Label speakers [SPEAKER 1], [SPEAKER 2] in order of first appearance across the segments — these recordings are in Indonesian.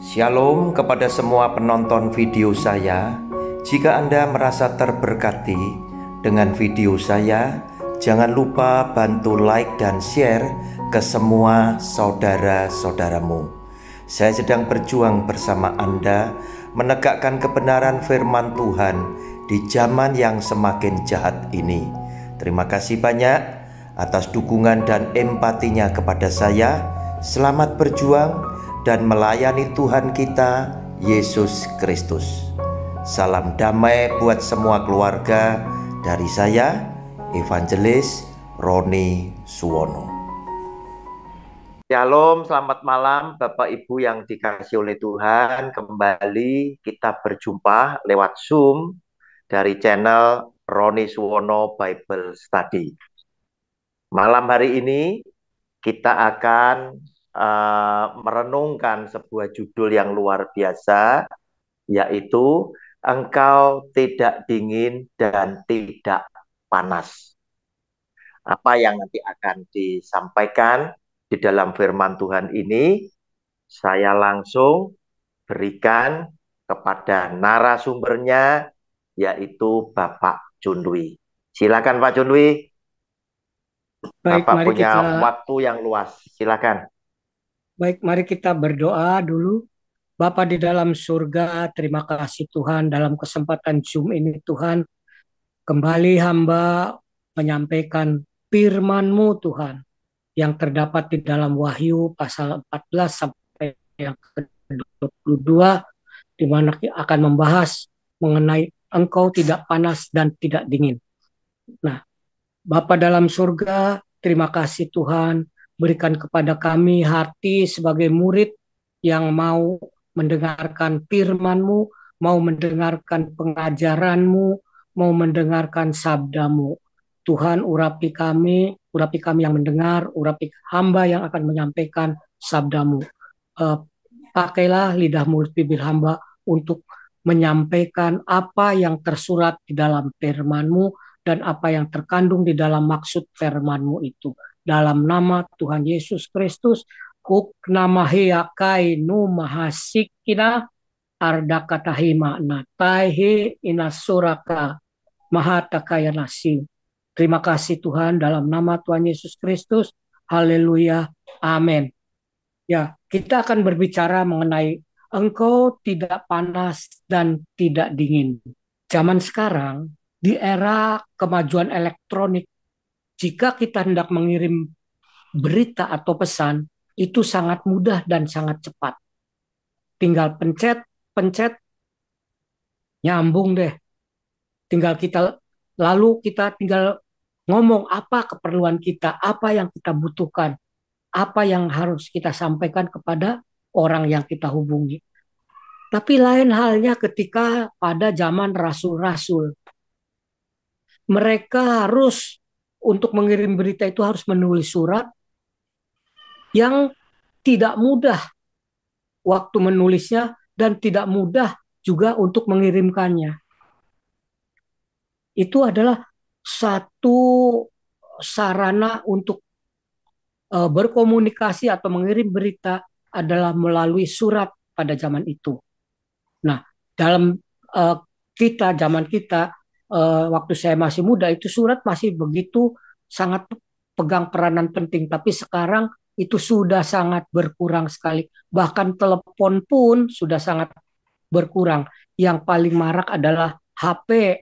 [SPEAKER 1] Shalom kepada semua penonton video saya. Jika Anda merasa terberkati dengan video saya, jangan lupa bantu like dan share ke semua saudara-saudaramu. Saya sedang berjuang bersama Anda menegakkan kebenaran firman Tuhan di zaman yang semakin jahat ini. Terima kasih banyak atas dukungan dan empatinya kepada saya. Selamat berjuang dan melayani Tuhan kita, Yesus Kristus. Salam damai buat semua keluarga dari saya, Evangelis Roni Suwono. Shalom, selamat malam Bapak Ibu yang dikasihi oleh Tuhan. Kembali kita berjumpa lewat Zoom dari channel Roni Suwono Bible Study. Malam hari ini kita akan merenungkan sebuah judul yang luar biasa, yaitu engkau tidak dingin dan tidak panas. Apa yang nanti akan disampaikan di dalam firman Tuhan ini, saya langsung berikan kepada narasumbernya, yaitu Bapak Junwi. Silakan Pak Junwi.
[SPEAKER 2] Baik,
[SPEAKER 1] Bapak
[SPEAKER 2] mari
[SPEAKER 1] punya
[SPEAKER 2] kita
[SPEAKER 1] waktu yang luas. Silakan.
[SPEAKER 2] mari kita berdoa dulu. Bapa di dalam surga, terima kasih Tuhan dalam kesempatan Zoom ini Tuhan. Kembali hamba menyampaikan firman-Mu Tuhan yang terdapat di dalam Wahyu pasal 14 sampai yang ke-22 di mana akan membahas mengenai engkau tidak panas dan tidak dingin. Nah, Bapa dalam surga, terima kasih Tuhan, berikan kepada kami hati sebagai murid yang mau mendengarkan firman-Mu, mau mendengarkan pengajaran-Mu, mau mendengarkan sabda-Mu. Tuhan, urapi kami yang mendengar, urapi hamba yang akan menyampaikan sabda-Mu. Pakailah lidah mulut bibir hamba untuk menyampaikan apa yang tersurat di dalam firman-Mu dan apa yang terkandung di dalam maksud firman-Mu itu. Dalam nama Tuhan Yesus Kristus, huknamaheakai nu mahasikina ardakatahima nataihe inasuraka mahatakaya nasi. Terima kasih Tuhan dalam nama Tuhan Yesus Kristus. Haleluya. Amin. Ya, kita akan berbicara mengenai engkau tidak panas dan tidak dingin. Zaman sekarang, di era kemajuan elektronik, jika kita hendak mengirim berita atau pesan, itu sangat mudah dan sangat cepat. Tinggal pencet, pencet, nyambung deh. Lalu kita tinggal ngomong apa keperluan kita, apa yang kita butuhkan, apa yang harus kita sampaikan kepada orang yang kita hubungi. Tapi lain halnya ketika pada zaman rasul-rasul. Mereka harus untuk mengirim berita itu harus menulis surat yang tidak mudah waktu menulisnya dan tidak mudah juga untuk mengirimkannya. Itu adalah satu sarana untuk berkomunikasi atau mengirim berita adalah melalui surat pada zaman itu. Nah, dalam uh, zaman kita, waktu saya masih muda, itu surat masih begitu sangat pegang peranan penting. Tapi sekarang itu sudah sangat berkurang sekali. Bahkan telepon pun sudah sangat berkurang. Yang paling marak adalah HP.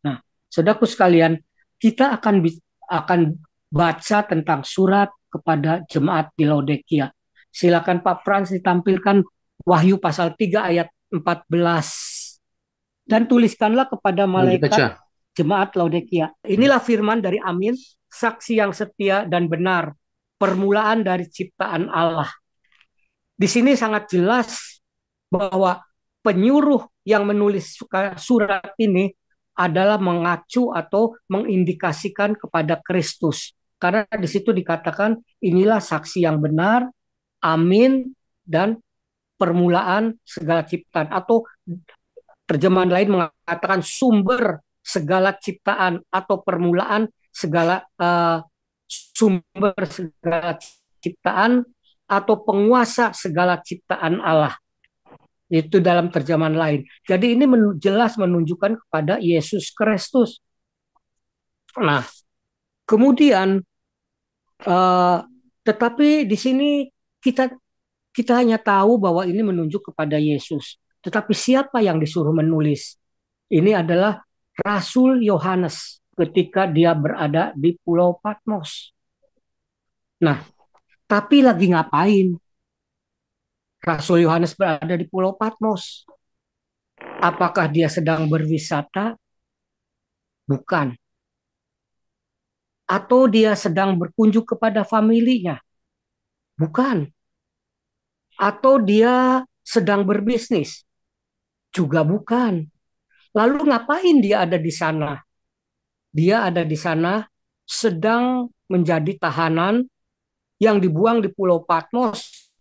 [SPEAKER 2] Nah, saudaraku sekalian, kita akan baca tentang surat kepada jemaat di Laodikia. Silakan Pak Frans ditampilkan Wahyu pasal 3 ayat 14. Dan tuliskanlah kepada malaikat jemaat Laodikia. Inilah firman dari Amin, saksi yang setia dan benar, permulaan dari ciptaan Allah. Di sini sangat jelas bahwa penyuruh yang menulis surat ini adalah mengacu atau mengindikasikan kepada Kristus. Karena di situ dikatakan inilah saksi yang benar, amin, dan permulaan segala ciptaan. Atau terjemahan lain mengatakan sumber segala ciptaan atau permulaan segala sumber segala ciptaan atau penguasa segala ciptaan Allah. Itu dalam terjemahan lain. Jadi ini jelas menunjukkan kepada Yesus Kristus. Nah, kemudian tetapi di sini kita kita hanya tahu bahwa ini menunjuk kepada Yesus. Tetapi siapa yang disuruh menulis? Ini adalah Rasul Yohanes ketika dia berada di Pulau Patmos. Nah, tapi lagi ngapain Rasul Yohanes berada di Pulau Patmos? Apakah dia sedang berwisata? Bukan. Atau dia sedang berkunjung kepada familinya? Bukan. Atau dia sedang berbisnis? Juga bukan. Lalu ngapain dia ada di sana? Dia ada di sana sedang menjadi tahanan yang dibuang di Pulau Patmos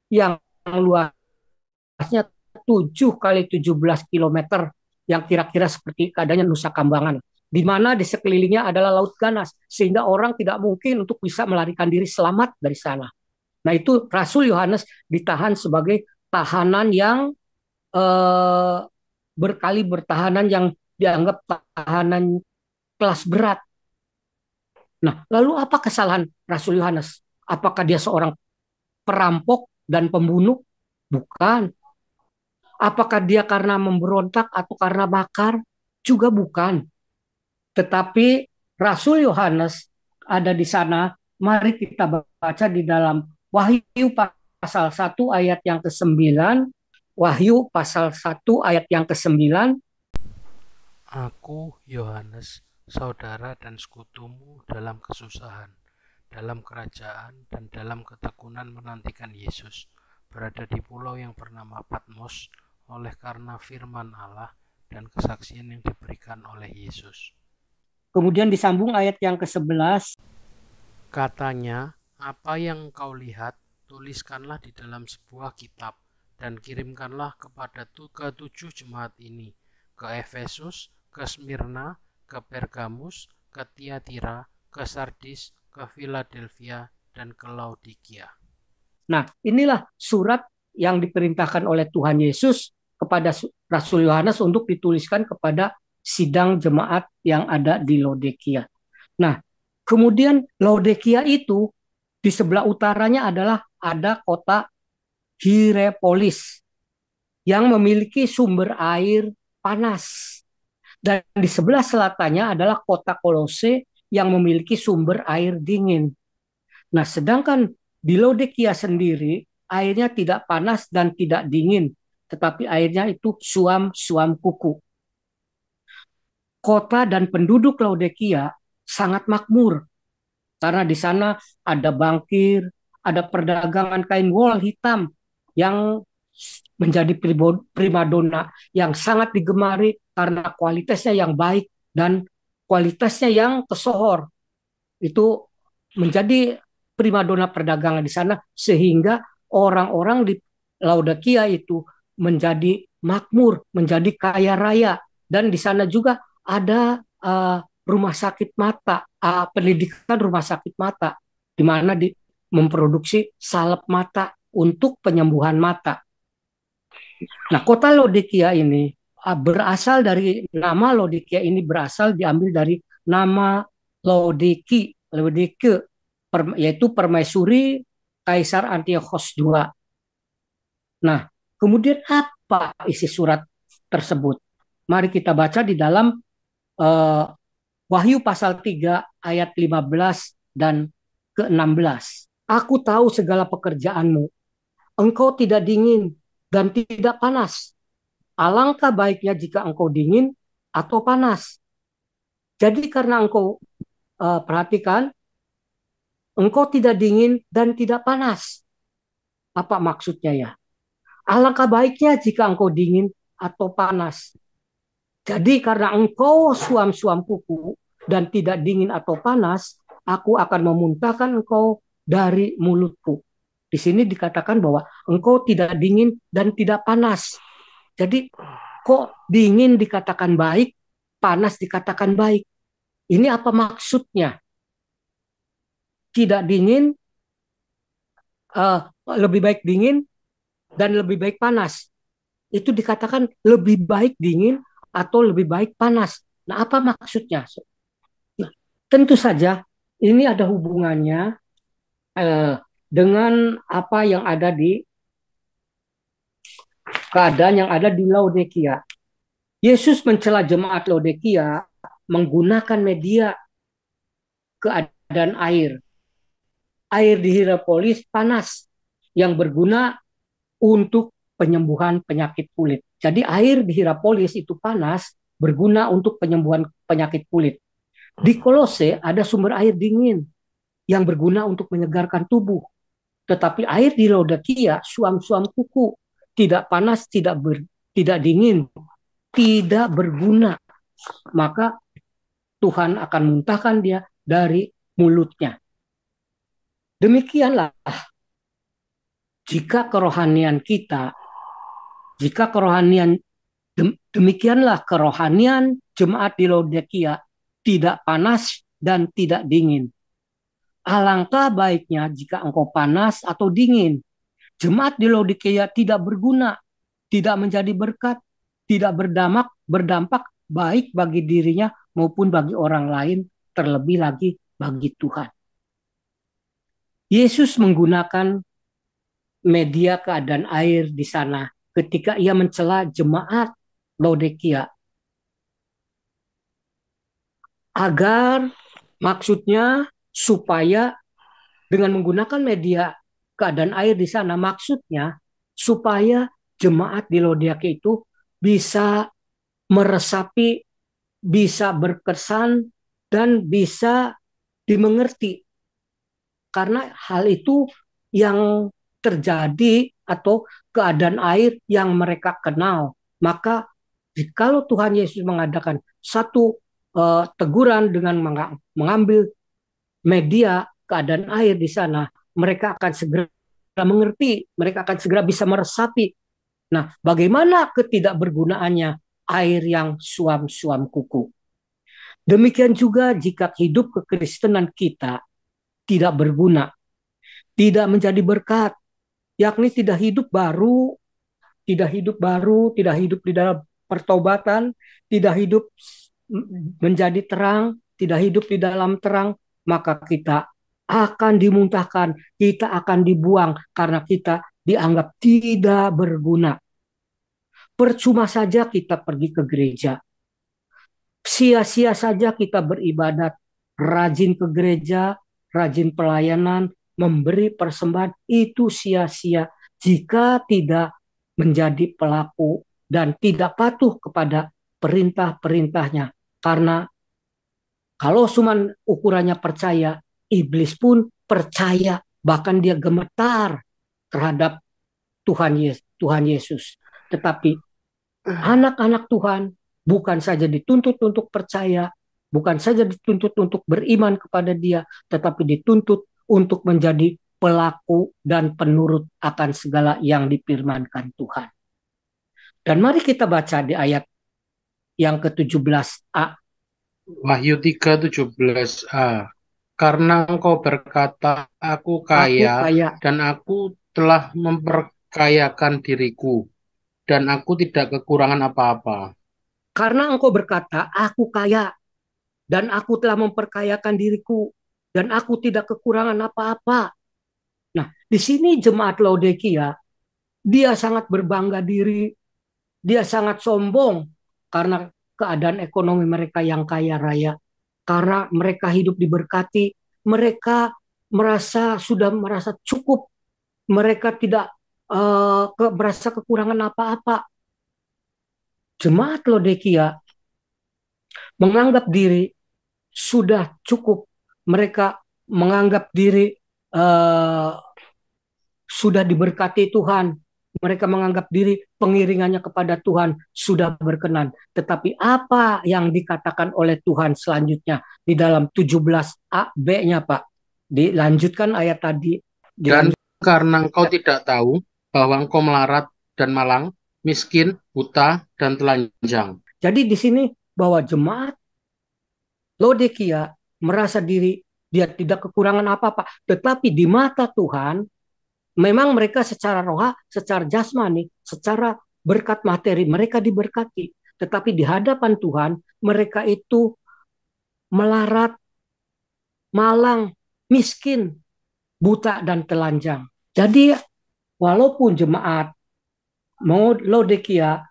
[SPEAKER 2] yang luasnya 7 kali 17 kilometer yang kira-kira seperti keadaannya Nusa Kambangan, di mana di sekelilingnya adalah laut ganas sehingga orang tidak mungkin untuk bisa melarikan diri selamat dari sana. Nah, itu Rasul Yohanes ditahan sebagai tahanan yang eh, berkali bertahanan yang dianggap tahanan kelas berat. Nah, lalu apa kesalahan Rasul Yohanes? Apakah dia seorang perampok dan pembunuh? Bukan. Apakah dia karena memberontak atau karena makar? Juga bukan. Tetapi Rasul Yohanes ada di sana. Mari kita baca di dalam Wahyu pasal 1 ayat yang ke-9. Wahyu pasal 1 ayat yang ke-9.
[SPEAKER 3] Aku, Yohanes, saudara dan sekutumu dalam kesusahan, dalam kerajaan, dan dalam ketekunan menantikan Yesus, berada di pulau yang bernama Patmos, oleh karena firman Allah dan kesaksian yang diberikan oleh Yesus.
[SPEAKER 2] Kemudian disambung ayat yang ke-11.
[SPEAKER 3] Katanya, apa yang kau lihat, tuliskanlah di dalam sebuah kitab, dan kirimkanlah kepada ke-7 jemaat ini, ke Efesus, ke Smyrna, ke Pergamus, ke Tiatira, ke Sardis, ke Philadelphia, dan ke Laodikia.
[SPEAKER 2] Nah, inilah surat yang diperintahkan oleh Tuhan Yesus kepada Rasul Yohanes untuk dituliskan kepada sidang jemaat yang ada di Laodikia. Nah, kemudian Laodikia itu di sebelah utaranya adalah ada kota Hierapolis yang memiliki sumber air panas. Dan di sebelah selatannya adalah kota Kolose yang memiliki sumber air dingin. Nah, sedangkan di Laodikia sendiri airnya tidak panas dan tidak dingin, tetapi airnya itu suam-suam kuku. Kota dan penduduk Laodikia sangat makmur karena di sana ada bankir, ada perdagangan kain wol hitam yang menjadi primadona yang sangat digemari karena kualitasnya yang baik dan kualitasnya yang kesohor. Itu menjadi primadona perdagangan di sana sehingga orang-orang di Laodikia itu menjadi makmur, menjadi kaya raya, dan di sana juga ada rumah sakit mata, pendidikan rumah sakit mata, di mana memproduksi salep mata untuk penyembuhan mata. Nah, kota Laodikia ini berasal dari nama Laodikia ini berasal diambil dari nama Laodike, yaitu permaisuri Kaisar Antiochus II. Nah, kemudian apa isi surat tersebut? Mari kita baca di dalam Wahyu pasal 3 ayat 15 dan ke-16. Aku tahu segala pekerjaanmu. Engkau tidak dingin dan tidak panas. Alangkah baiknya jika engkau dingin atau panas. Jadi karena engkau perhatikan, engkau tidak dingin dan tidak panas. Apa maksudnya ya? Alangkah baiknya jika engkau dingin atau panas. Jadi karena engkau suam-suam kuku dan tidak dingin atau panas, aku akan memuntahkan engkau dari mulutku. Di sini dikatakan bahwa engkau tidak dingin dan tidak panas. Jadi kok dingin dikatakan baik, panas dikatakan baik. Ini apa maksudnya? Tidak dingin lebih baik dingin dan lebih baik panas. Itu dikatakan lebih baik dingin atau lebih baik panas. Nah, apa maksudnya? Nah, tentu saja ini ada hubungannya dengan apa yang ada di keadaan yang ada di Laodikia. Yesus mencela jemaat Laodikia menggunakan media keadaan air. Air di Hierapolis panas yang berguna untuk penyembuhan penyakit kulit. Jadi air di Hierapolis itu panas berguna untuk penyembuhan penyakit kulit. Di Kolose ada sumber air dingin yang berguna untuk menyegarkan tubuh. Tetapi air di Laodikia suam-suam kuku, tidak panas, tidak dingin, tidak berguna. Maka Tuhan akan muntahkan dia dari mulutnya. Demikianlah jika kerohanian kita, demikianlah kerohanian jemaat di Laodikia tidak panas dan tidak dingin. Alangkah baiknya jika engkau panas atau dingin. Jemaat di Laodikia tidak berguna, tidak menjadi berkat, tidak berdampak baik bagi dirinya maupun bagi orang lain, terlebih lagi bagi Tuhan. Yesus menggunakan media keadaan air di sana ketika ia mencela jemaat Laodikia. Agar maksudnya supaya dengan menggunakan media keadaan air di sana, maksudnya supaya jemaat di Laodikia itu bisa meresapi, bisa berkesan, dan bisa dimengerti. Karena hal itu yang terjadi atau keadaan air yang mereka kenal. Maka jikalau Tuhan Yesus mengadakan satu teguran dengan mengambil media keadaan air di sana, mereka akan segera mengerti, mereka akan segera bisa meresapi. Nah, bagaimana ketidakbergunaannya air yang suam-suam kuku. Demikian juga jika hidup kekristenan kita tidak berguna, tidak menjadi berkat, yakni tidak hidup baru, tidak hidup di dalam pertobatan, tidak hidup menjadi terang, tidak hidup di dalam terang, maka kita akan dimuntahkan, kita akan dibuang karena kita dianggap tidak berguna. Percuma saja kita pergi ke gereja, sia-sia saja kita beribadat, rajin ke gereja, rajin pelayanan, memberi persembahan, itu sia-sia jika tidak menjadi pelaku dan tidak patuh kepada perintah-perintahnya. Karena kalau cuma ukurannya percaya, iblis pun percaya, bahkan dia gemetar terhadap Tuhan Yesus. Tetapi anak-anak Tuhan bukan saja dituntut untuk percaya, bukan saja dituntut untuk beriman kepada Dia, tetapi dituntut untuk menjadi pelaku dan penurut akan segala yang difirmankan Tuhan. Dan mari kita baca di ayat yang ke-17a.
[SPEAKER 3] Wahyu 3:17a. Karena engkau berkata, aku kaya, dan aku telah memperkayakan diriku, dan aku tidak kekurangan apa-apa.
[SPEAKER 2] Karena engkau berkata, aku kaya, dan aku telah memperkayakan diriku, dan aku tidak kekurangan apa-apa. Nah, di sini jemaat Laodikia, dia sangat berbangga diri, dia sangat sombong karena keadaan ekonomi mereka yang kaya raya. Karena mereka hidup diberkati, mereka sudah merasa cukup, mereka tidak merasa kekurangan apa-apa. Jemaat Laodikia menganggap diri sudah cukup, mereka menganggap diri sudah diberkati Tuhan, mereka menganggap diri pengiringannya kepada Tuhan sudah berkenan. Tetapi apa yang dikatakan oleh Tuhan selanjutnya di dalam 17a B-nya, Pak? Dilanjutkan ayat tadi.
[SPEAKER 3] Dan karena engkau tidak tahu bahwa engkau melarat dan malang, miskin, buta, dan telanjang.
[SPEAKER 2] Jadi di sini bahwa jemaat Laodikia merasa diri dia tidak kekurangan apa-apa. Tetapi di mata Tuhan, memang mereka secara roha, secara jasmani, secara berkat materi mereka diberkati, tetapi di hadapan Tuhan mereka itu melarat, malang, miskin, buta dan telanjang. Jadi walaupun jemaat Laodikia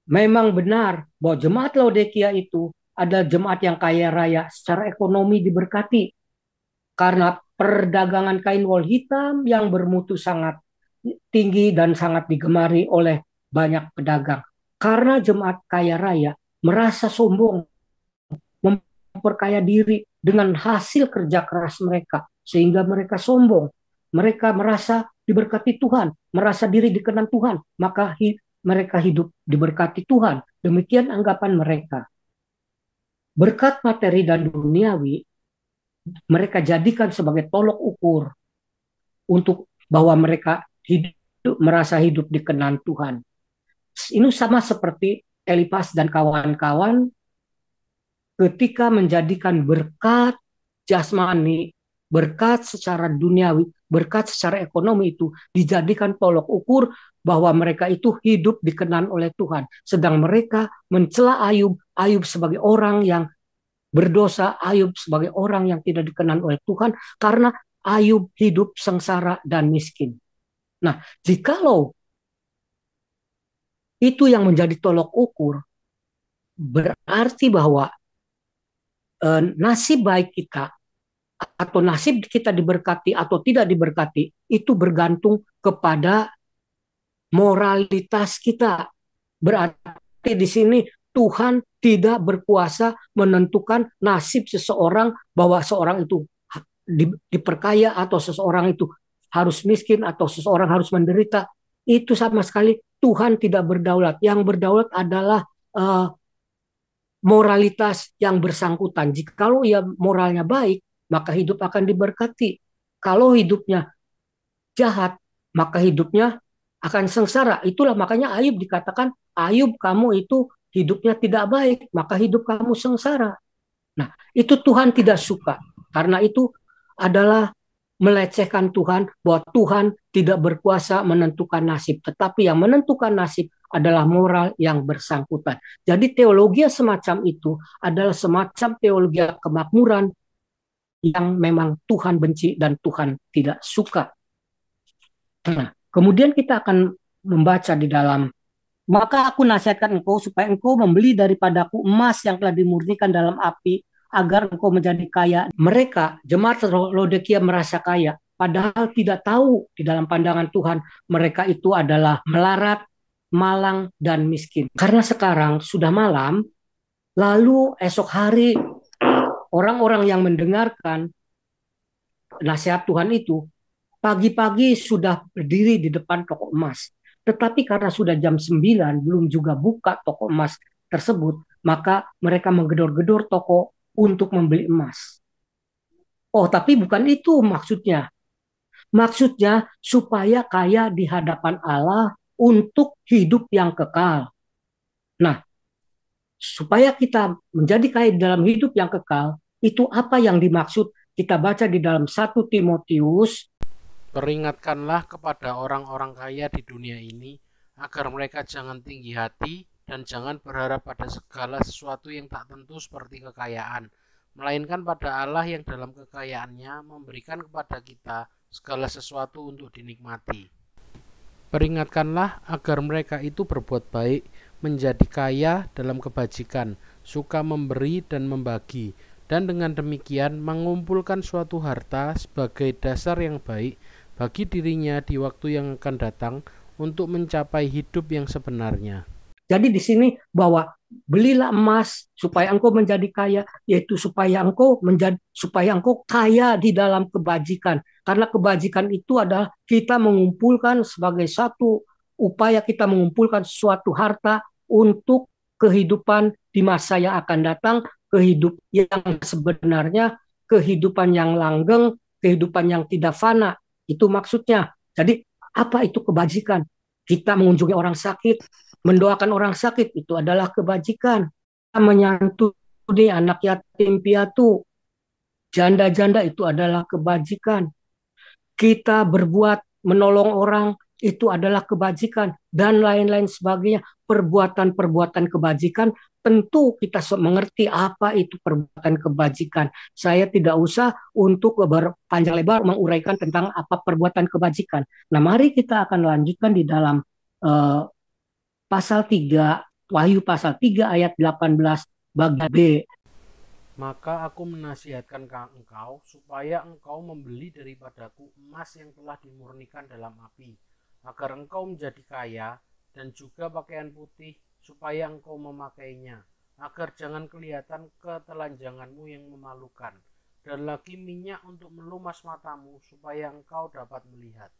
[SPEAKER 2] memang benar bahwa jemaat Laodikia itu adalah jemaat yang kaya raya secara ekonomi diberkati karena perdagangan kain wol hitam yang bermutu sangat tinggi dan sangat digemari oleh banyak pedagang. Karena jemaat kaya raya merasa sombong, memperkaya diri dengan hasil kerja keras mereka, sehingga mereka sombong. Mereka merasa diberkati Tuhan, merasa diri dikenan Tuhan, maka mereka hidup diberkati Tuhan. Demikian anggapan mereka. Berkat materi dan duniawi, mereka jadikan sebagai tolok ukur untuk bahwa mereka merasa hidup dikenan Tuhan. Ini sama seperti Elipas dan kawan-kawan ketika menjadikan berkat jasmani, berkat secara duniawi, berkat secara ekonomi itu dijadikan tolok ukur bahwa mereka itu hidup dikenan oleh Tuhan. Sedang mereka mencela Ayub, Ayub sebagai orang yang berdosa, Ayub sebagai orang yang tidak dikenan oleh Tuhan karena Ayub hidup sengsara dan miskin. Nah, jikalau itu yang menjadi tolok ukur, berarti bahwa nasib baik kita atau nasib kita diberkati atau tidak diberkati itu bergantung kepada moralitas kita. Berarti di sini Tuhan tidak berkuasa menentukan nasib seseorang bahwa seorang itu diperkaya atau seseorang itu harus miskin atau seseorang harus menderita. Itu sama sekali Tuhan tidak berdaulat. Yang berdaulat adalah moralitas yang bersangkutan. Jikalau ia moralnya baik, maka hidup akan diberkati. Kalau hidupnya jahat, maka hidupnya akan sengsara. Itulah makanya Ayub dikatakan, Ayub kamu itu hidupnya tidak baik, maka hidup kamu sengsara. Nah, itu Tuhan tidak suka. Karena itu adalah melecehkan Tuhan, bahwa Tuhan tidak berkuasa menentukan nasib. Tetapi yang menentukan nasib adalah moral yang bersangkutan. Jadi teologi semacam itu adalah semacam teologi kemakmuran yang memang Tuhan benci dan Tuhan tidak suka. Nah, kemudian kita akan membaca di dalam, maka aku nasihatkan engkau supaya engkau membeli daripadaku emas yang telah dimurnikan dalam api, agar engkau menjadi kaya. Mereka, jemaat Laodikia merasa kaya, padahal tidak tahu di dalam pandangan Tuhan mereka itu adalah melarat, malang, dan miskin. Karena sekarang sudah malam, lalu esok hari orang-orang yang mendengarkan nasihat Tuhan itu pagi-pagi sudah berdiri di depan toko emas. Tetapi karena sudah jam 9 belum juga buka toko emas tersebut, maka mereka menggedor-gedor toko untuk membeli emas. Oh, tapi bukan itu maksudnya. Maksudnya supaya kaya di hadapan Allah untuk hidup yang kekal. Nah, supaya kita menjadi kaya dalam hidup yang kekal, itu apa yang dimaksud? Kita baca di dalam 1 Timotius.
[SPEAKER 3] Peringatkanlah kepada orang-orang kaya di dunia ini, agar mereka jangan tinggi hati dan jangan berharap pada segala sesuatu yang tak tentu seperti kekayaan, melainkan pada Allah yang dalam kekayaannya memberikan kepada kita segala sesuatu untuk dinikmati. Peringatkanlah agar mereka itu berbuat baik, menjadi kaya dalam kebajikan, suka memberi dan membagi, dan dengan demikian mengumpulkan suatu harta sebagai dasar yang baik bagi dirinya di waktu yang akan datang untuk mencapai hidup yang sebenarnya.
[SPEAKER 2] Jadi di sini bahwa belilah emas supaya engkau menjadi kaya, yaitu supaya engkau kaya di dalam kebajikan. Karena kebajikan itu adalah kita mengumpulkan sebagai satu upaya kita mengumpulkan suatu harta untuk kehidupan di masa yang akan datang, kehidupan yang sebenarnya, kehidupan yang langgeng, kehidupan yang tidak fana. Itu maksudnya. Jadi apa itu kebajikan? Kita mengunjungi orang sakit, mendoakan orang sakit, itu adalah kebajikan. Kita menyantuni anak yatim piatu, janda-janda, itu adalah kebajikan. kita berbuat menolong orang itu adalah kebajikan dan lain-lain sebagainya, perbuatan-perbuatan kebajikan. Tentu kita mengerti apa itu perbuatan kebajikan. Saya tidak usah untuk berpanjang lebar menguraikan tentang apa perbuatan kebajikan. Nah, mari kita akan lanjutkan di dalam uh, pasal 3, Wahyu pasal 3 ayat 18 bagian B.
[SPEAKER 3] Maka aku menasihatkan engkau supaya engkau membeli daripadaku emas yang telah dimurnikan dalam api, agar engkau menjadi kaya, dan juga pakaian putih supaya engkau memakainya, agar jangan kelihatan ketelanjanganmu yang memalukan, dan lagi minyak untuk melumas matamu supaya engkau dapat melihat.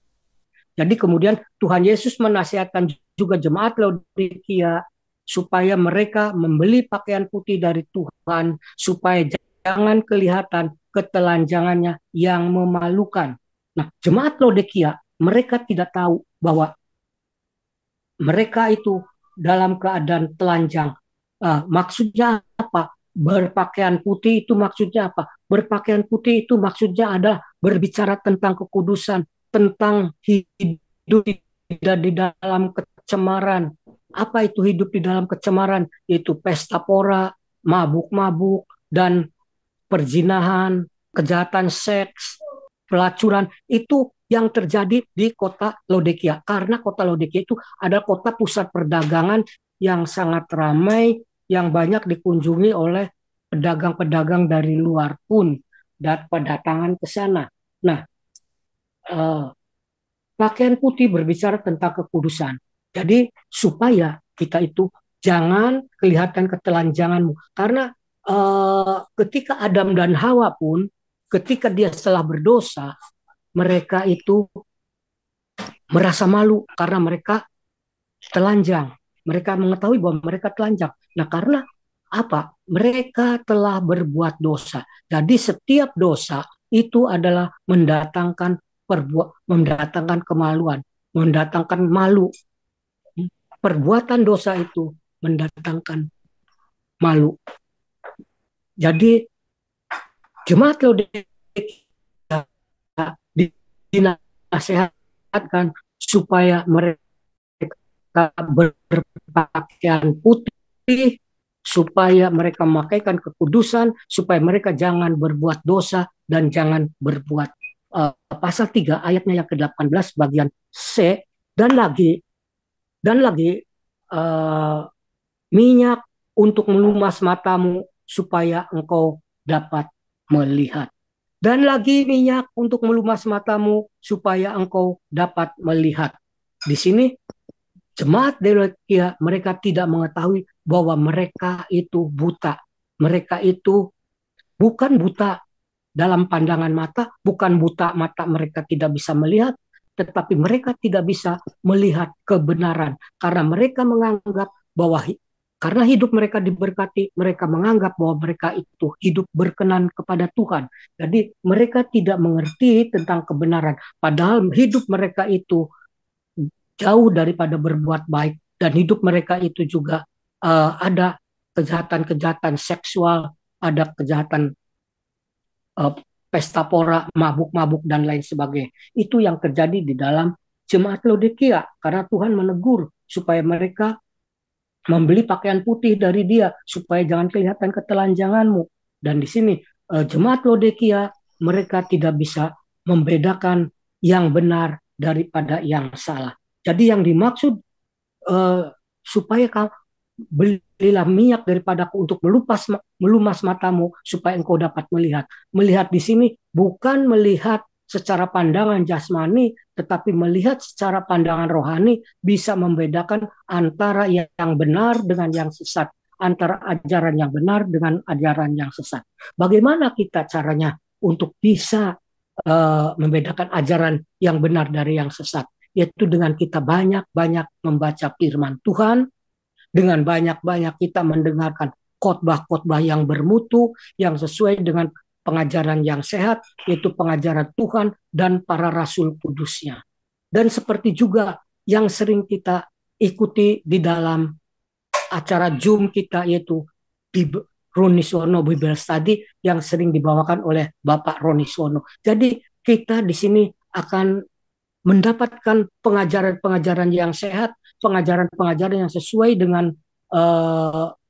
[SPEAKER 2] Jadi kemudian Tuhan Yesus menasihatkan juga jemaat Laodikia supaya mereka membeli pakaian putih dari Tuhan, supaya jangan kelihatan ketelanjangannya yang memalukan. Nah, jemaat Laodikia, mereka tidak tahu bahwa mereka itu dalam keadaan telanjang. Maksudnya apa? Berpakaian putih itu maksudnya apa? Berpakaian putih itu maksudnya adalah berbicara tentang kekudusan, tentang hidup tidak di dalam kecemaran. Apa itu hidup di dalam kecemaran? Yaitu pesta pora, mabuk-mabuk, dan perzinahan, kejahatan seks, pelacuran. Itu yang terjadi di kota Laodikia. Karena kota Laodikia itu adalah kota pusat perdagangan yang sangat ramai, yang banyak dikunjungi oleh pedagang-pedagang dari luar pun berdatangan ke sana. Nah, pakaian putih berbicara tentang kekudusan. Jadi supaya kita itu jangan kelihatan ketelanjanganmu. Karena ketika Adam dan Hawa pun, ketika dia setelah berdosa, mereka itu merasa malu karena mereka telanjang. Mereka mengetahui bahwa mereka telanjang. Nah, karena apa? Mereka telah berbuat dosa. Jadi setiap dosa itu adalah mendatangkan kemaluan, mendatangkan malu. Perbuatan dosa itu mendatangkan malu. Jadi jemaat Laodikia dinasihatkan supaya mereka berpakaian putih, supaya mereka memakaikan kekudusan, supaya mereka jangan berbuat dosa dan jangan berbuat pasal 3 ayatnya yang ke-18 bagian C, dan lagi minyak untuk melumas matamu supaya engkau dapat melihat. Dan lagi minyak untuk melumas matamu supaya engkau dapat melihat. Di sini jemaat Laodikia mereka tidak mengetahui bahwa mereka itu buta. Mereka itu bukan buta dalam pandangan mata, bukan buta mata mereka tidak bisa melihat, tetapi mereka tidak bisa melihat kebenaran karena mereka menganggap bahwa karena hidup mereka diberkati, mereka menganggap bahwa mereka itu hidup berkenan kepada Tuhan. Jadi mereka tidak mengerti tentang kebenaran. Padahal hidup mereka itu jauh daripada berbuat baik. Dan hidup mereka itu juga ada kejahatan-kejahatan seksual, ada kejahatan pesta pora, mabuk-mabuk, dan lain sebagainya. Itu yang terjadi di dalam jemaat Laodikia. Karena Tuhan menegur supaya mereka membeli pakaian putih dari dia supaya jangan kelihatan ketelanjanganmu. Dan di sini jemaat Laodikia mereka tidak bisa membedakan yang benar daripada yang salah. Jadi yang dimaksud supaya kau belilah minyak daripadaku untuk melumas matamu supaya engkau dapat melihat. Melihat di sini bukan melihat secara pandangan jasmani, tetapi melihat secara pandangan rohani, bisa membedakan antara yang benar dengan yang sesat, antara ajaran yang benar dengan ajaran yang sesat. Bagaimana kita caranya untuk bisa membedakan ajaran yang benar dari yang sesat? Yaitu dengan kita banyak-banyak membaca firman Tuhan, dengan banyak-banyak kita mendengarkan khotbah-khotbah yang bermutu, yang sesuai dengan pengajaran yang sehat, yaitu pengajaran Tuhan dan para rasul kudusnya. Dan seperti juga yang sering kita ikuti di dalam acara Zoom kita, yaitu Roni Suwono Bible Study yang sering dibawakan oleh Bapak Roni Suwono. Jadi kita di sini akan mendapatkan pengajaran-pengajaran yang sehat, pengajaran-pengajaran yang sesuai dengan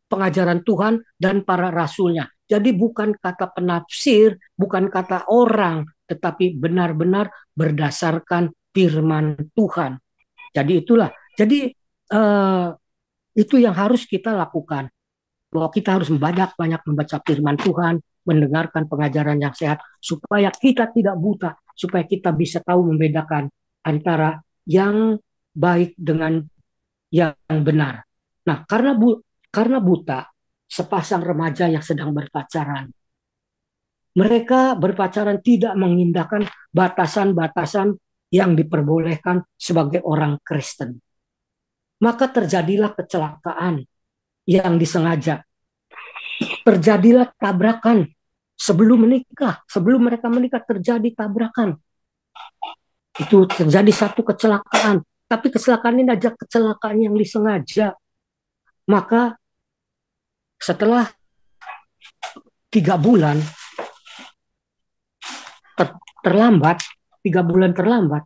[SPEAKER 2] pengajaran Tuhan dan para rasulnya. Jadi bukan kata penafsir, bukan kata orang, tetapi benar-benar berdasarkan firman Tuhan. Jadi itulah. Jadi itu yang harus kita lakukan. Bahwa kita harus banyak-banyak membaca firman Tuhan, mendengarkan pengajaran yang sehat, supaya kita tidak buta, supaya kita bisa tahu membedakan antara yang baik dengan yang benar. Nah, karena buta, sepasang remaja yang sedang berpacaran, mereka berpacaran tidak mengindahkan batasan-batasan yang diperbolehkan sebagai orang Kristen. Maka terjadilah kecelakaan yang disengaja. Terjadilah tabrakan sebelum menikah. Sebelum mereka menikah terjadi tabrakan. Itu terjadi satu kecelakaan. Tapi kecelakaan ini adalah kecelakaan yang disengaja. Maka setelah 3 bulan terlambat, 3 bulan terlambat,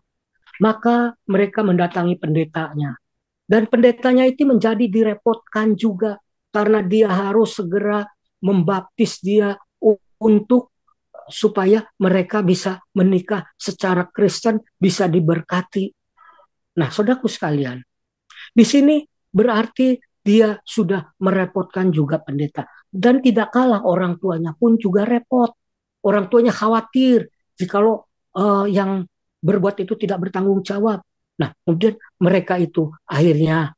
[SPEAKER 2] maka mereka mendatangi pendetanya. Dan pendetanya itu menjadi direpotkan juga karena dia harus segera membaptis dia untuk supaya mereka bisa menikah secara Kristen, bisa diberkati. Nah, saudaraku sekalian, di sini berarti dia sudah merepotkan juga pendeta. Dan tidak kalah orang tuanya pun juga repot. Orang tuanya khawatir jikalau yang berbuat itu tidak bertanggung jawab. Nah, kemudian mereka itu akhirnya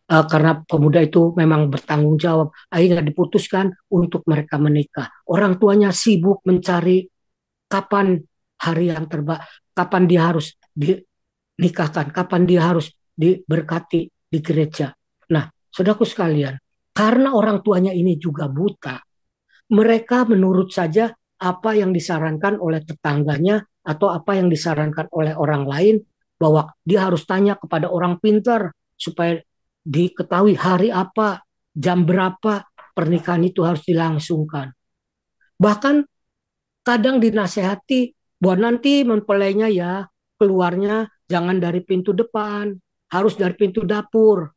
[SPEAKER 2] karena pemuda itu memang bertanggung jawab, akhirnya diputuskan untuk mereka menikah. Orang tuanya sibuk mencari kapan hari yang terbaik, kapan dia harus dinikahkan, kapan dia harus diberkati di gereja. Nah, saudaraku sekalian, karena orang tuanya ini juga buta, mereka menurut saja apa yang disarankan oleh tetangganya atau apa yang disarankan oleh orang lain, bahwa dia harus tanya kepada orang pintar supaya diketahui hari apa, jam berapa pernikahan itu harus dilangsungkan. Bahkan kadang dinasehati bahwa nanti mempelainya ya keluarnya jangan dari pintu depan, harus dari pintu dapur,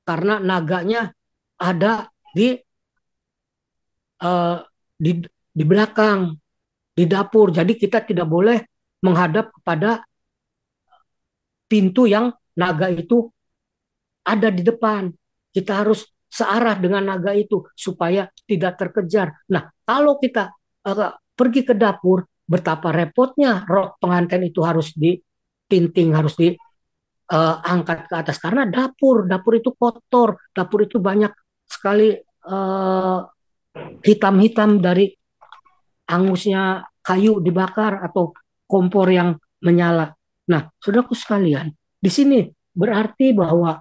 [SPEAKER 2] karena naganya ada di belakang, di dapur. Jadi kita tidak boleh menghadap kepada pintu yang naga itu ada di depan. Kita harus searah dengan naga itu supaya tidak terkejar. Nah, kalau kita pergi ke dapur, betapa repotnya rok pengantin itu harus ditinting, harus diangkat ke atas. Karena dapur itu kotor, dapur itu banyak sekali hitam-hitam dari angusnya kayu dibakar atau kompor yang menyala. Nah, saudaraku sekalian, di sini berarti bahwa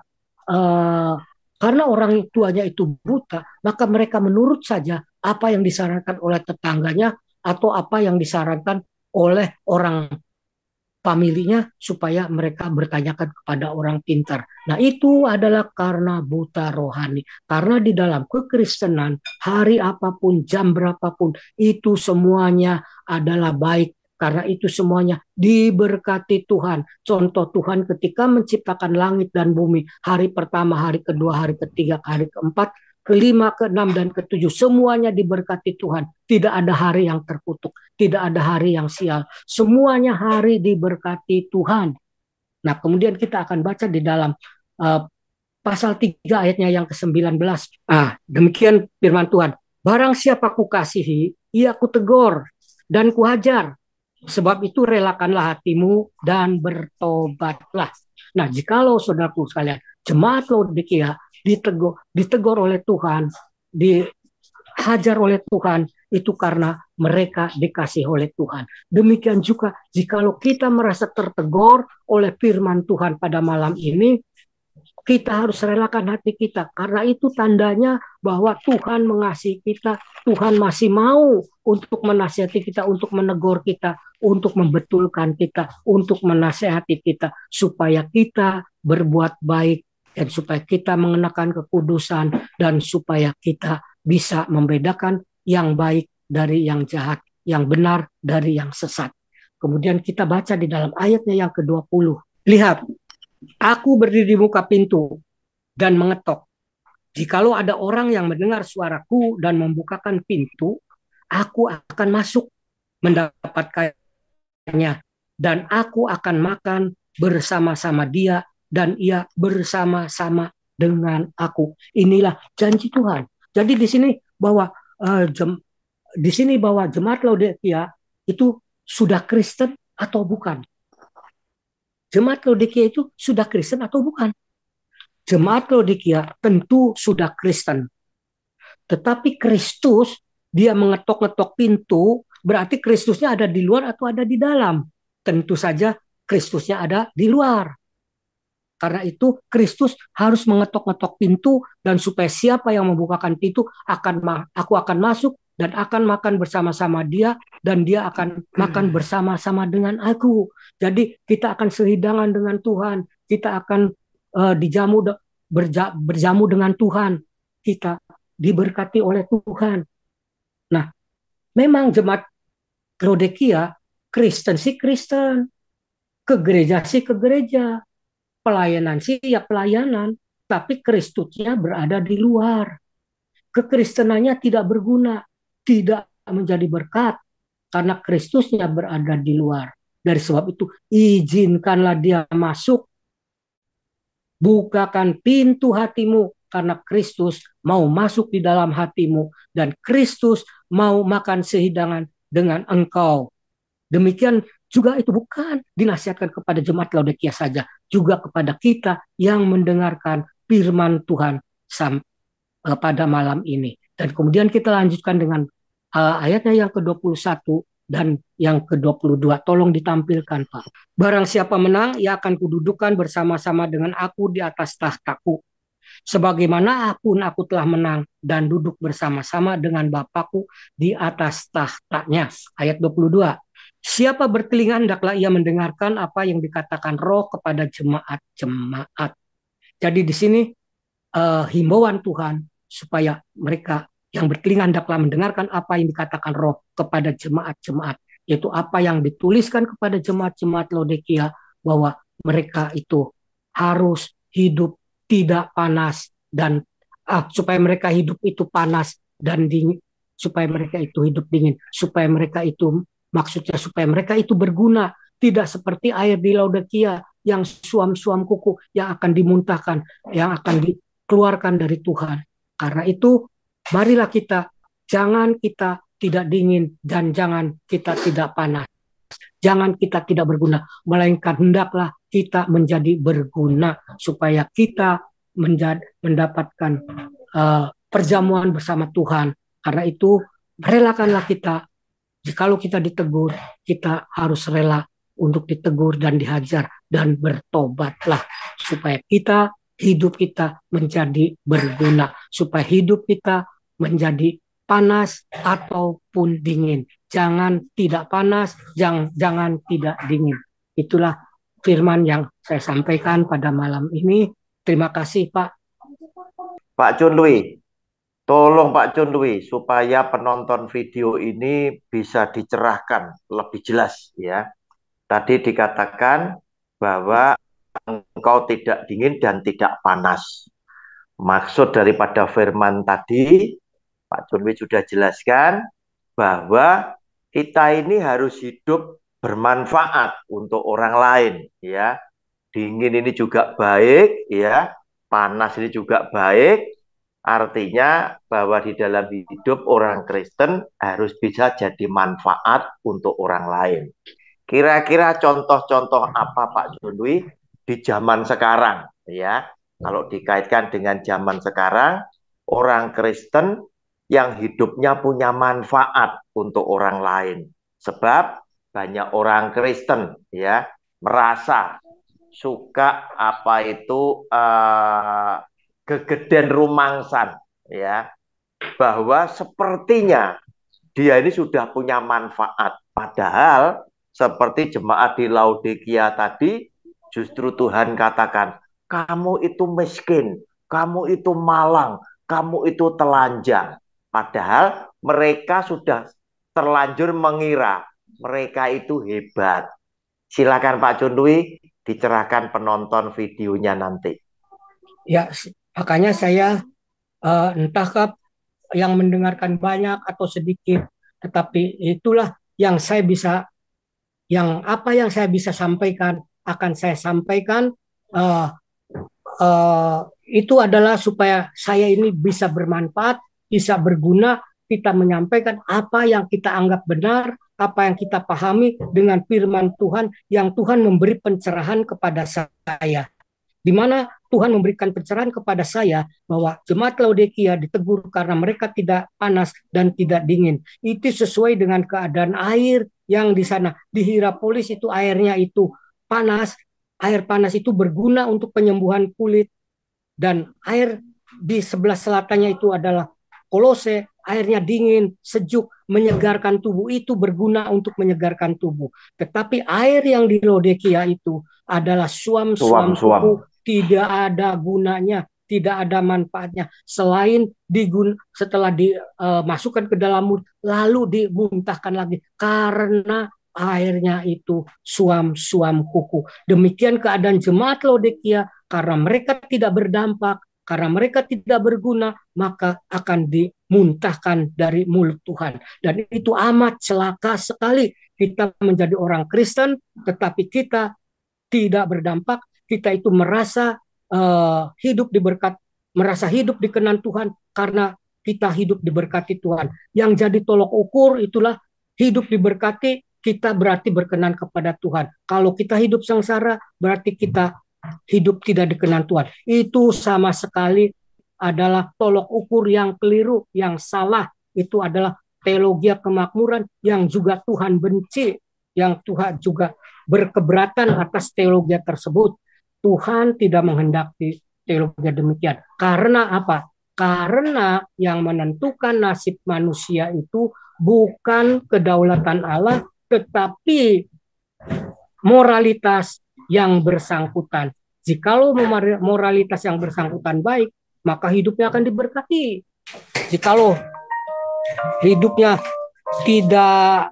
[SPEAKER 2] karena orang tuanya itu buta, maka mereka menurut saja apa yang disarankan oleh tetangganya atau apa yang disarankan oleh orang familinya supaya mereka bertanyakan kepada orang pintar. Nah, itu adalah karena buta rohani. Karena di dalam kekristenan, hari apapun, jam berapapun, itu semuanya adalah baik. Karena itu semuanya diberkati Tuhan. Contoh Tuhan ketika menciptakan langit dan bumi, hari pertama, hari kedua, hari ketiga, hari keempat, kelima, keenam, dan ketujuh, semuanya diberkati Tuhan. Tidak ada hari yang terkutuk, tidak ada hari yang sial. Semuanya hari diberkati Tuhan. Nah, kemudian kita akan baca di dalam pasal 3 ayatnya yang ke-19. Demikian firman Tuhan. Barang siapa kukasihi, ia kutegur dan kuhajar. Sebab itu relakanlah hatimu dan bertobatlah. Nah, jikalau saudaraku sekalian, jemaat Laodikia ditegur oleh Tuhan, dihajar oleh Tuhan, itu karena mereka dikasih oleh Tuhan. Demikian juga jikalau kita merasa tertegur oleh firman Tuhan pada malam ini, kita harus relakan hati kita, karena itu tandanya bahwa Tuhan mengasihi kita, Tuhan masih mau untuk menasihati kita, untuk menegur kita, untuk membetulkan kita, untuk menasihati kita, supaya kita berbuat baik, dan supaya kita mengenakan kekudusan, dan supaya kita bisa membedakan yang baik dari yang jahat, yang benar dari yang sesat. Kemudian kita baca di dalam ayatnya yang ke-20. Lihat, aku berdiri di muka pintu dan mengetok. Jikalau ada orang yang mendengar suaraku dan membukakan pintu, aku akan masuk mendapatkannya. Dan aku akan makan bersama-sama dia dan ia bersama-sama dengan aku. Inilah janji Tuhan. Jadi di sini bahwa jemaat Laodikia itu sudah Kristen atau bukan? Jemaat Laodikia itu sudah Kristen atau bukan? Jemaat Laodikia tentu sudah Kristen. Tetapi Kristus, dia mengetok-ngetok pintu, berarti Kristusnya ada di luar atau ada di dalam? Tentu saja Kristusnya ada di luar. Karena itu Kristus harus mengetok-ngetok pintu, dan supaya siapa yang membukakan pintu, aku akan masuk dan akan makan bersama-sama dia, dan dia akan makan bersama-sama dengan aku. Jadi kita akan sehidangan dengan Tuhan, kita akan berjamu dengan Tuhan, kita diberkati oleh Tuhan. Nah, memang jemaat Laodikia Kristen sih Kristen, ke gereja sih ke gereja, pelayanan sih ya pelayanan, tapi Kristusnya berada di luar. Kekristenannya tidak berguna, tidak menjadi berkat, karena Kristusnya berada di luar. Dari sebab itu, izinkanlah dia masuk. Bukakan pintu hatimu, karena Kristus mau masuk di dalam hatimu, dan Kristus mau makan sehidangan dengan engkau. Demikian juga itu bukan dinasihatkan kepada jemaat Laodikia saja, juga kepada kita yang mendengarkan firman Tuhan pada malam ini. Dan kemudian kita lanjutkan dengan ayatnya yang ke-21 dan yang ke-22. Tolong ditampilkan, Pak. Barang siapa menang, ia akan kududukan bersama-sama dengan aku di atas tahtaku. Sebagaimana aku telah menang dan duduk bersama-sama dengan Bapakku di atas tahtanya. Ayat 22. Siapa bertelinga, hendaklah ia mendengarkan apa yang dikatakan Roh kepada jemaat-jemaat. Jadi di sini himbauan Tuhan supaya mereka yang bertelinga hendaklah mendengarkan apa yang dikatakan Roh kepada jemaat-jemaat, yaitu apa yang dituliskan kepada jemaat-jemaat Laodikia, bahwa mereka itu harus hidup tidak panas, dan supaya mereka hidup itu panas dan dingin, supaya mereka itu hidup dingin, supaya mereka itu, maksudnya supaya mereka itu berguna, tidak seperti air di Laodikia yang suam-suam kuku yang akan dimuntahkan, yang akan dikeluarkan dari Tuhan. Karena itu marilah jangan kita tidak dingin dan jangan kita tidak panas. Jangan kita tidak berguna, melainkan hendaklah kita menjadi berguna supaya kita mendapatkan perjamuan bersama Tuhan. Karena itu relakanlah kita, jikalau kita ditegur, kita harus rela untuk ditegur dan dihajar, dan bertobatlah supaya hidup kita menjadi berguna, supaya hidup kita menjadi panas ataupun dingin. Jangan tidak panas, jangan tidak dingin. Itulah firman yang saya sampaikan pada malam ini. Terima kasih, Pak.
[SPEAKER 1] Pak Chun Lui, tolong Pak Chun Lui supaya penonton video ini bisa dicerahkan lebih jelas ya. Tadi dikatakan bahwa engkau tidak dingin dan tidak panas. Maksud daripada firman tadi, Pak Chun Lui sudah jelaskan bahwa kita ini harus hidup bermanfaat untuk orang lain ya. Dingin ini juga baik ya, panas ini juga baik. Artinya bahwa di dalam hidup orang Kristen harus bisa jadi manfaat untuk orang lain. Kira-kira contoh-contoh apa Pak Chun Lui di zaman sekarang ya? Kalau dikaitkan dengan zaman sekarang, orang Kristen yang hidupnya punya manfaat untuk orang lain. Sebab banyak orang Kristen ya merasa suka gegeden rumangsan ya, bahwa sepertinya dia ini sudah punya manfaat, padahal seperti jemaat di Laodikia tadi, justru Tuhan katakan kamu itu miskin, kamu itu malang, kamu itu telanjang. Padahal mereka sudah terlanjur mengira mereka itu hebat. Silakan Pak Cundwi, dicerahkan penonton videonya nanti.
[SPEAKER 2] Ya, makanya saya entahkah yang mendengarkan banyak atau sedikit, tetapi itulah yang saya bisa, apa yang saya bisa sampaikan akan saya sampaikan. eh, eh, itu adalah supaya saya ini bisa bermanfaat, bisa berguna. Kita menyampaikan apa yang kita anggap benar, apa yang kita pahami dengan firman Tuhan yang Tuhan memberi pencerahan kepada saya. Di mana Tuhan memberikan pencerahan kepada saya bahwa jemaat Laodikia ditegur karena mereka tidak panas dan tidak dingin. Itu sesuai dengan keadaan air yang di sana. Di Hierapolis itu airnya itu panas. Air panas itu berguna untuk penyembuhan kulit. Dan air di sebelah selatannya itu adalah Kolose, airnya dingin, sejuk, menyegarkan tubuh, itu berguna untuk menyegarkan tubuh. Tetapi air yang di Laodikia itu adalah suam-suam kuku, tidak ada gunanya, tidak ada manfaatnya selain setelah dimasukkan ke dalam mulut lalu dimuntahkan lagi karena airnya itu suam-suam kuku. Demikian keadaan jemaat Laodikia, karena mereka tidak berdampak, karena mereka tidak berguna, maka akan dimuntahkan dari mulut Tuhan. Dan itu amat celaka sekali. Kita menjadi orang Kristen, tetapi kita tidak berdampak. Kita itu merasa hidup diberkat, merasa hidup dikenan Tuhan karena kita hidup diberkati Tuhan. Yang jadi tolok ukur itulah hidup diberkati, kita berarti berkenan kepada Tuhan. Kalau kita hidup sengsara, berarti kita hidup tidak dikenan Tuhan. Itu sama sekali adalah tolok ukur yang keliru, yang salah. Itu adalah teologi kemakmuran yang juga Tuhan benci, yang Tuhan juga berkeberatan atas teologi tersebut. Tuhan tidak menghendaki teologi demikian. Karena apa? Karena yang menentukan nasib manusia itu bukan kedaulatan Allah, tetapi moralitas yang bersangkutan. Jikalau moralitas yang bersangkutan baik, maka hidupnya akan diberkati. Jikalau hidupnya tidak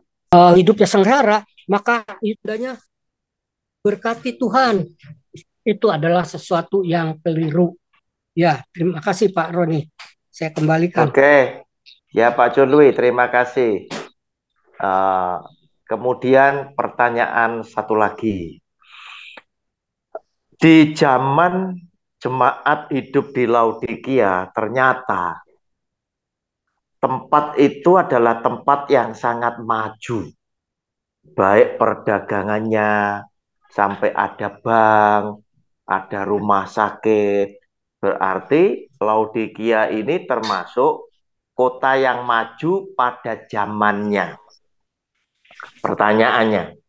[SPEAKER 2] hidupnya sengsara, maka hidupnya berkati Tuhan. Itu adalah sesuatu yang keliru. Ya, terima kasih Pak Roni. Saya kembalikan.
[SPEAKER 1] Oke, ya Pak Cundwi, terima kasih. Kemudian pertanyaan satu lagi. Di zaman jemaat hidup di Laodikia, ternyata tempat itu adalah tempat yang sangat maju. Baik perdagangannya, sampai ada bank, ada rumah sakit. Berarti Laodikia ini termasuk kota yang maju pada zamannya. Pertanyaannya,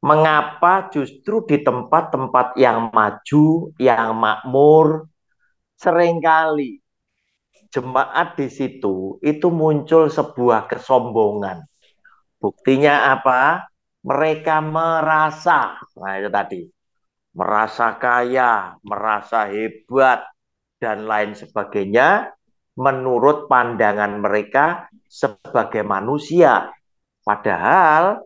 [SPEAKER 1] mengapa justru di tempat-tempat yang maju, yang makmur, seringkali jemaat di situ itu muncul sebuah kesombongan. Buktinya apa? Mereka merasa, nah itu tadi, merasa kaya, merasa hebat, dan lain sebagainya menurut pandangan mereka sebagai manusia. Padahal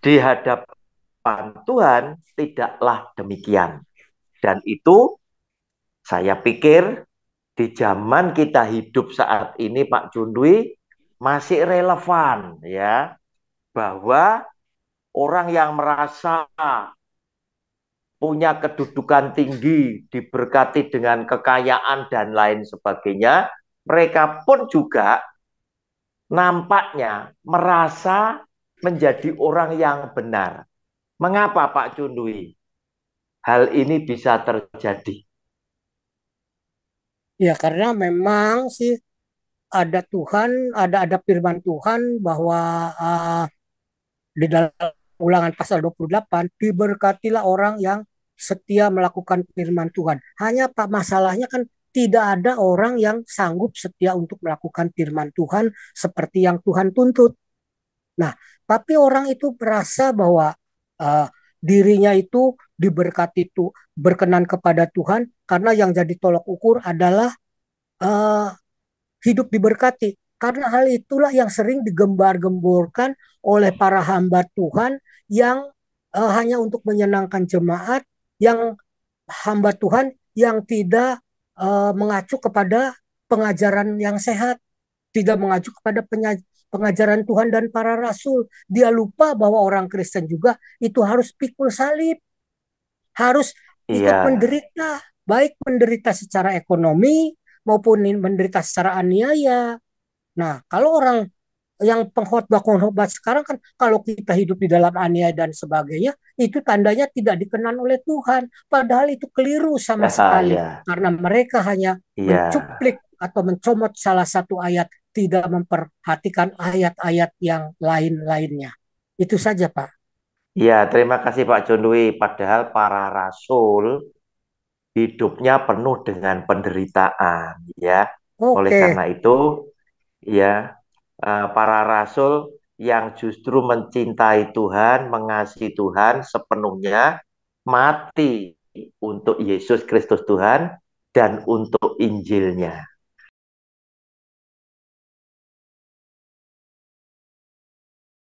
[SPEAKER 1] di hadapan Tuhan tidaklah demikian. Dan itu saya pikir di zaman kita hidup saat ini Pak Cundwi masih relevan ya, bahwa orang yang merasa punya kedudukan tinggi, diberkati dengan kekayaan dan lain sebagainya, mereka pun juga nampaknya merasa menjadi orang yang benar. Mengapa Pak Cundwi hal ini bisa terjadi?
[SPEAKER 2] Ya, karena memang sih ada Tuhan, ada firman Tuhan bahwa di dalam Ulangan pasal 28, diberkatilah orang yang setia melakukan firman Tuhan. Hanya Pak, masalahnya kan tidak ada orang yang sanggup setia untuk melakukan firman Tuhan seperti yang Tuhan tuntut. Nah, tapi orang itu merasa bahwa uh, dirinya itu diberkati, itu berkenan kepada Tuhan karena yang jadi tolok ukur adalah uh, hidup diberkati. Karena hal itulah yang sering digembar-gemborkan oleh para hamba Tuhan yang hanya untuk menyenangkan jemaat, yang hamba Tuhan yang tidak mengacu kepada pengajaran yang sehat, tidak mengacu kepada pengajaran Tuhan dan para rasul. Dia lupa bahwa orang Kristen juga itu harus pikul salib, harus ikut
[SPEAKER 1] Iya.
[SPEAKER 2] menderita, baik menderita secara ekonomi maupun menderita secara aniaya. Nah, kalau orang yang pengkhotbah-pengkhotbah sekarang kan kalau kita hidup di dalam aniaya dan sebagainya, itu tandanya tidak dikenan oleh Tuhan. Padahal itu keliru sama sekali.
[SPEAKER 1] Iya.
[SPEAKER 2] Karena mereka hanya
[SPEAKER 1] Iya.
[SPEAKER 2] mencuplik atau mencomot salah satu ayat, tidak memperhatikan ayat-ayat yang lain-lainnya. Itu saja, Pak.
[SPEAKER 1] Iya, terima kasih Pak John Dwi. Padahal para rasul hidupnya penuh dengan penderitaan, ya. Oleh
[SPEAKER 2] Oke.
[SPEAKER 1] karena itu, ya, para rasul yang justru mencintai Tuhan, mengasihi Tuhan sepenuhnya, mati untuk Yesus Kristus Tuhan dan untuk Injilnya.